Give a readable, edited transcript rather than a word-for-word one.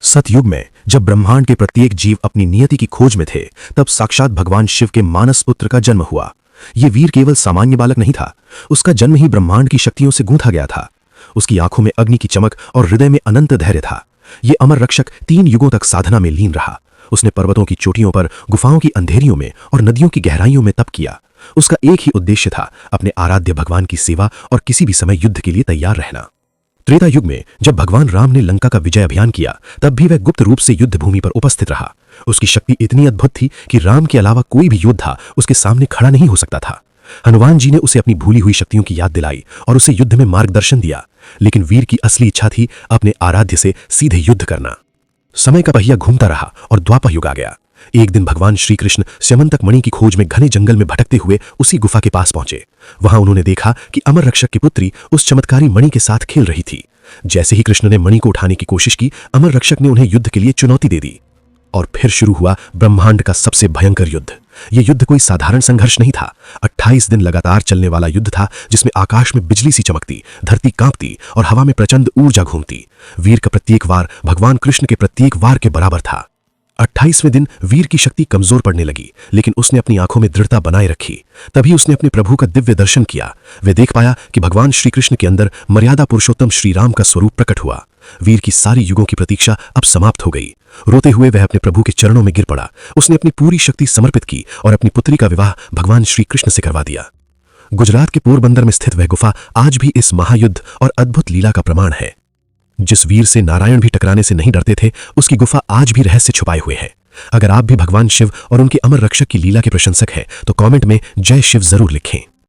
सतयुग में जब ब्रह्मांड के प्रत्येक जीव अपनी नियति की खोज में थे, तब साक्षात भगवान शिव के मानस पुत्र का जन्म हुआ। ये वीर केवल सामान्य बालक नहीं था, उसका जन्म ही ब्रह्मांड की शक्तियों से गूंथा गया था। उसकी आंखों में अग्नि की चमक और हृदय में अनंत धैर्य था। ये अमर रक्षक 3 युगों तक साधना में लीन रहा। उसने पर्वतों की चोटियों पर, गुफाओं की अंधेरियों में और नदियों की गहराइयों में तप किया। उसका एक ही उद्देश्य था, अपने आराध्य भगवान की सेवा और किसी भी समय युद्ध के लिए तैयार रहना। त्रेता युग में जब भगवान राम ने लंका का विजय अभियान किया, तब भी वह गुप्त रूप से युद्ध भूमि पर उपस्थित रहा। उसकी शक्ति इतनी अद्भुत थी कि राम के अलावा कोई भी योद्धा उसके सामने खड़ा नहीं हो सकता था। हनुमान जी ने उसे अपनी भूली हुई शक्तियों की याद दिलाई और उसे युद्ध में मार्गदर्शन दिया, लेकिन वीर की असली इच्छा थी अपने आराध्य से सीधे युद्ध करना। समय का पहिया घूमता रहा और द्वापर युग आ गया। एक दिन भगवान श्री कृष्ण स्यमंतक मणि की खोज में घने जंगल में भटकते हुए उसी गुफा के पास पहुंचे। वहां उन्होंने देखा कि अमर रक्षक की पुत्री उस चमत्कारी मणि के साथ खेल रही थी। जैसे ही कृष्ण ने मणि को उठाने की कोशिश की, अमर रक्षक ने उन्हें युद्ध के लिए चुनौती दे दी और फिर शुरू हुआ ब्रह्मांड का सबसे भयंकर युद्ध। यह युद्ध कोई साधारण संघर्ष नहीं था। 28 दिन लगातार चलने वाला युद्ध था, जिसमें आकाश में बिजली सी चमकती, धरती कांपती और हवा में प्रचंड ऊर्जा घूमती। वीर का प्रत्येक वार भगवान कृष्ण के प्रत्येक वार के बराबर था। 28वें दिन वीर की शक्ति कमजोर पड़ने लगी, लेकिन उसने अपनी आंखों में दृढ़ता बनाए रखी। तभी उसने अपने प्रभु का दिव्य दर्शन किया। वे देख पाया कि भगवान श्री कृष्ण के अंदर मर्यादा पुरुषोत्तम श्री राम का स्वरूप प्रकट हुआ। वीर की सारी युगों की प्रतीक्षा अब समाप्त हो गई। रोते हुए वह अपने प्रभु के चरणों में गिर पड़ा। उसने अपनी पूरी शक्ति समर्पित की और अपनी पुत्री का विवाह भगवान श्री कृष्ण से करवा दिया। गुजरात के पोरबंदर में स्थित वह गुफा आज भी इस महायुद्ध और अद्भुत लीला का प्रमाण है। जिस वीर से नारायण भी टकराने से नहीं डरते थे, उसकी गुफा आज भी रहस्य छुपाए हुए है। अगर आप भी भगवान शिव और उनके अमर रक्षक की लीला के प्रशंसक हैं, तो कमेंट में जय शिव जरूर लिखें।